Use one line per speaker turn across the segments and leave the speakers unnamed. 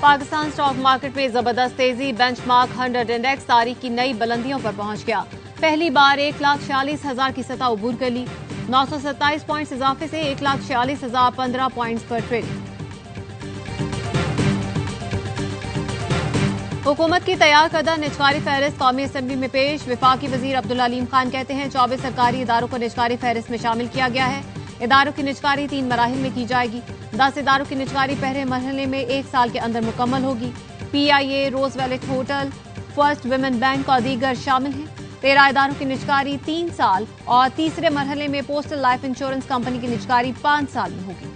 Pakistan stock market में जबरदस्त तेजी, बेंचमार्क 100 इंडेक्स तारीख की नई बुलंदियों पर पहुंच गया। पहली बार 1,46,000 की सतह उबूर कर ली। 927 पॉइंट्स इजाफे से 1,46,015 पॉइंट्स पर ट्रेडिंग। हुकूमत की तैयार करदा निजकारी फहरिस्त कौमी असम्बली में पेश। विफाकी वजीर अब्दुल अलीम खान कहते हैं 24 सरकारी इदारों को निजकारी फहरिस्त में शामिल किया गया है। इदारों की निजकारी 3 मराहिल में की जाएगी। 10 इदारों की निजकारी पहले मरहले में 1 साल के अंदर मुकम्मल होगी। PIA, Roosevelt Hotel, First Women Bank और दीगर शामिल हैं। 13 इदारों की निजकारी 3 साल और तीसरे मरहले में पोस्टल लाइफ इंश्योरेंस कंपनी की निजकारी 5 साल में होगी।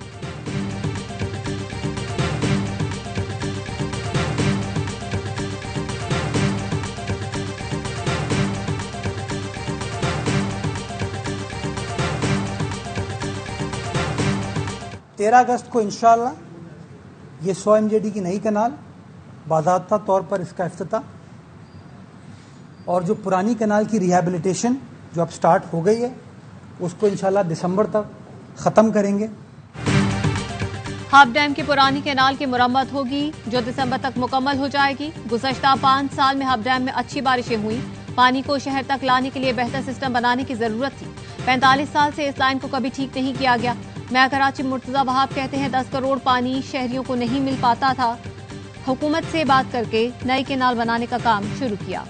तेरह अगस्त को इंशाअल्लाह ये 100 MJD की नई कनाल बाज़ाब्ता तौर पर इसका इफ्तिताह और जो पुरानी कनाल की रिहैबिलिटेशन जो अब स्टार्ट हो गई है उसको इंशाअल्लाह दिसंबर तक ख़त्म करेंगे।
हाफ डैम की पुरानी कैनाल की मुरम्मत होगी जो दिसंबर तक मुकम्मल हो जाएगी। गुज़श्ता 5 साल में हाफ डैम में अच्छी बारिशें हुई। पानी को शहर तक लाने के लिए बेहतर सिस्टम बनाने की जरूरत थी। 45 साल से इस लाइन को कभी ठीक नहीं किया गया। मेयर कराची मुर्तजा वहाब कहते हैं 10 करोड़ पानी शहरियों को नहीं मिल पाता था। हुकूमत से बात करके नई कैनाल बनाने का काम शुरू किया।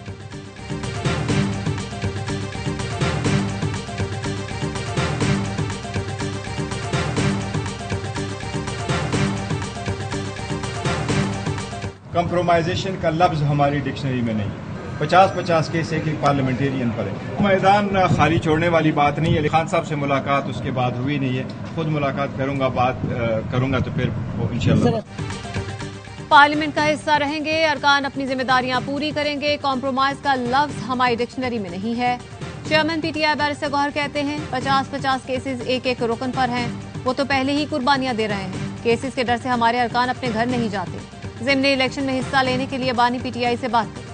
कंप्रोमाइजेशन का लफ्ज हमारी डिक्शनरी में नहीं है। 50-50 केस एक पार्लियामेंटेरियन पर है। मैदान खाली छोड़ने वाली बात नहीं है। खान साहब से मुलाकात उसके बाद हुई नहीं है। खुद मुलाकात करूंगा, बात करूंगा तो फिर इंशाल्लाह।
पार्लियामेंट का हिस्सा रहेंगे, अरकान अपनी जिम्मेदारियां पूरी करेंगे। कॉम्प्रोमाइज का लफ्ज हमारी डिक्शनरी में नहीं है। चेयरमैन PTI बैरिस्टर गौहर कहते हैं 50-50 केसेस एक रुकन पर हैं। वो तो पहले ही कुर्बानियां दे रहे हैं। केसेस के डर से हमारे अरकान अपने घर नहीं जाते। ज़िमनी इलेक्शन में हिस्सा लेने के लिए बानी PTI से बात करें।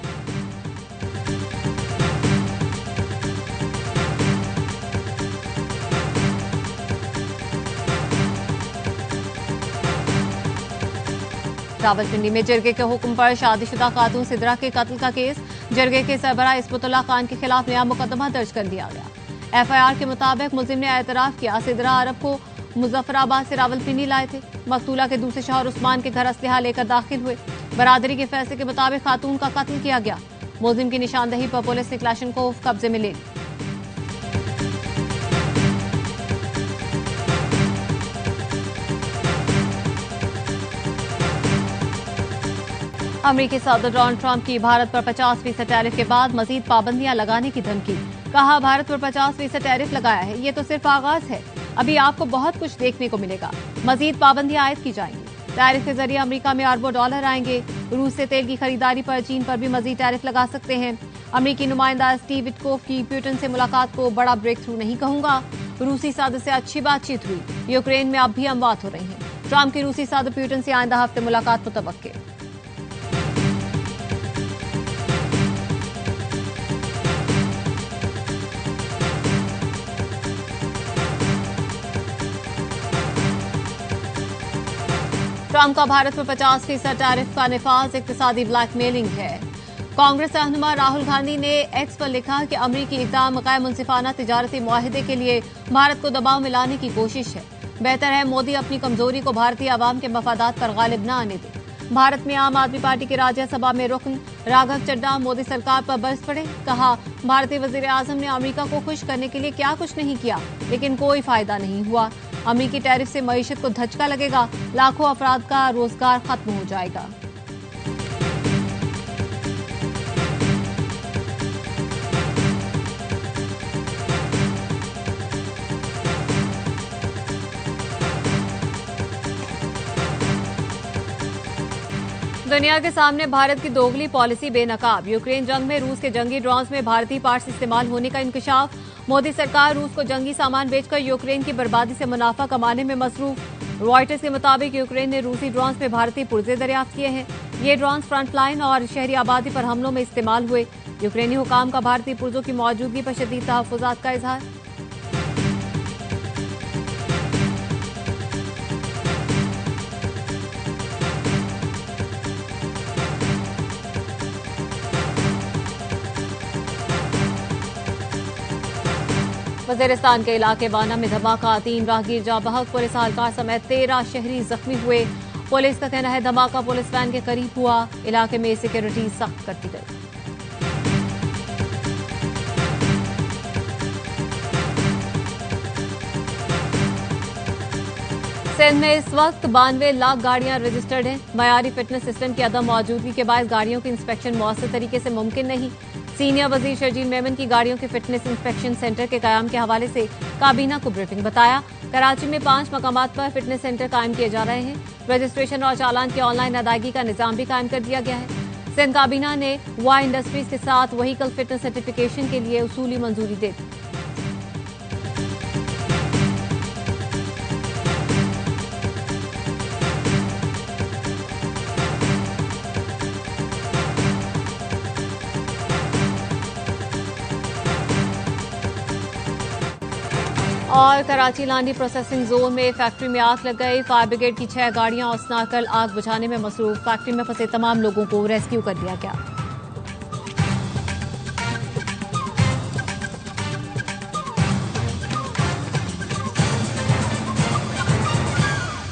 रावलपिंडी में जरगे के हुक्म पर शादीशुदा खातून सिद्रा के कत्ल का केस। जरगे के सरबराह इस्मतुल्लाह खान के खिलाफ नया मुकदमा दर्ज कर दिया गया। FIR के मुताबिक मुलजिम ने एतराफ किया सिद्रा अरब को मुजफ्फराबाद से रावलपिंडी लाए थे। मकतूला के दूसरे शौहर उस्मान के घर असलहा लेकर दाखिल हुए। बरादरी के फैसले के मुताबिक खातून का कत्ल किया गया। मुलजिम की निशानदही पर पुलिस ने क्लाशनकोव कब्जे में ले ली। अमेरिकी सदर डोनाल्ड ट्रंप की भारत पर 50% टैरिफ के बाद मजीद पाबंदियां लगाने की धमकी। कहा भारत पर 50% टैरिफ लगाया है, ये तो सिर्फ आगाज है। अभी आपको बहुत कुछ देखने को मिलेगा। मजीद पाबंदियां आयद की जाएंगी। टैरिफ के जरिए अमेरिका में अरबों डॉलर आएंगे। रूस से तेल की खरीदारी पर चीन पर भी मजीद टैरिफ लगा सकते हैं। अमेरिकी नुमाइंदा स्टीव विटकोफ की पुतिन से मुलाकात को बड़ा ब्रेक थ्रू नहीं कहूंगा। रूसी सदर से अच्छी बातचीत हुई। यूक्रेन में अब भी अमवात हो रही है। ट्रंप की रूसी सदर पुतिन से आइंदा हफ्ते मुलाकात मुतवक्के। ट्रंप का भारत पर 50% टैरिफ का निफाज इक्तिसादी ब्लैकमेलिंग है। कांग्रेस रहनुमा राहुल गांधी ने एक्स पर लिखा कि अमरीकी इक़दाम गैर मुनसिफाना तिजारती मुआहिदे के लिए भारत को दबाव में लाने की कोशिश है। बेहतर है मोदी अपनी कमजोरी को भारतीय आवाम के मफादात पर गालिब न आने दे। भारत में आम आदमी पार्टी के राज्यसभा में रुकन राघव चड्ढा मोदी सरकार पर बरस पड़े। कहा भारतीय वजीर आजम ने अमेरिका को खुश करने के लिए क्या कुछ नहीं किया, लेकिन कोई फायदा नहीं हुआ। अमेरिकी टैरिफ से मईशत को धचका लगेगा। लाखों अफराद का रोजगार खत्म हो जाएगा। दुनिया के सामने भारत की दोगली पॉलिसी बेनकाब। यूक्रेन जंग में रूस के जंगी ड्रोन्स में भारतीय पार्ट्स इस्तेमाल होने का इंकशाफ। मोदी सरकार रूस को जंगी सामान बेचकर यूक्रेन की बर्बादी से मुनाफा कमाने में मसरूफ। रॉयटर्स के मुताबिक यूक्रेन ने रूसी ड्रोन्स में भारतीय पुर्जे दरियाफ्त किए हैं। ये ड्रोन्स फ्रंट लाइन और शहरी आबादी पर हमलों में इस्तेमाल हुए। यूक्रेनी हुकाम का भारतीय पुर्जों की मौजूदगी पर शदीद तहफ्फुज़ात का इजहार। वजीरिस्तान के इलाके बाना में धमाका, 3 राहगीर जाँ बहक, पुलिस एहलकार समेत 13 शहरी जख्मी हुए। पुलिस का कहना है धमाका पुलिस वैन के करीब हुआ। इलाके में सिक्योरिटी सख्त कर दी गई। सिंध में इस वक्त 92 लाख गाड़ियां रजिस्टर्ड हैं। मयारी फिटनेस सिस्टम की अदम मौजूदगी के बाद गाड़ियों की इंस्पेक्शन मौसर तरीके से मुमकिन नहीं। सीनियर वजीर शर्जील मेमन की गाड़ियों के फिटनेस इंस्पेक्शन सेंटर के कायम के हवाले से काबीना को ब्रीफिंग बताया। कराची में 5 मकामात पर फिटनेस सेंटर कायम किए जा रहे हैं। रजिस्ट्रेशन और चालान की ऑनलाइन अदायगी का निजाम भी कायम कर दिया गया है। सिंध काबीना ने वाई इंडस्ट्रीज के साथ व्हीकल फिटनेस सर्टिफिकेशन के लिए उसूली मंजूरी दे दी। और कराची लांडी प्रोसेसिंग जोन में फैक्ट्री में आग लग गई। फायर ब्रिगेड की 6 गाड़ियां और स्नाकर आग बुझाने में मसरूफ। फैक्ट्री में फंसे तमाम लोगों को रेस्क्यू कर लिया गया।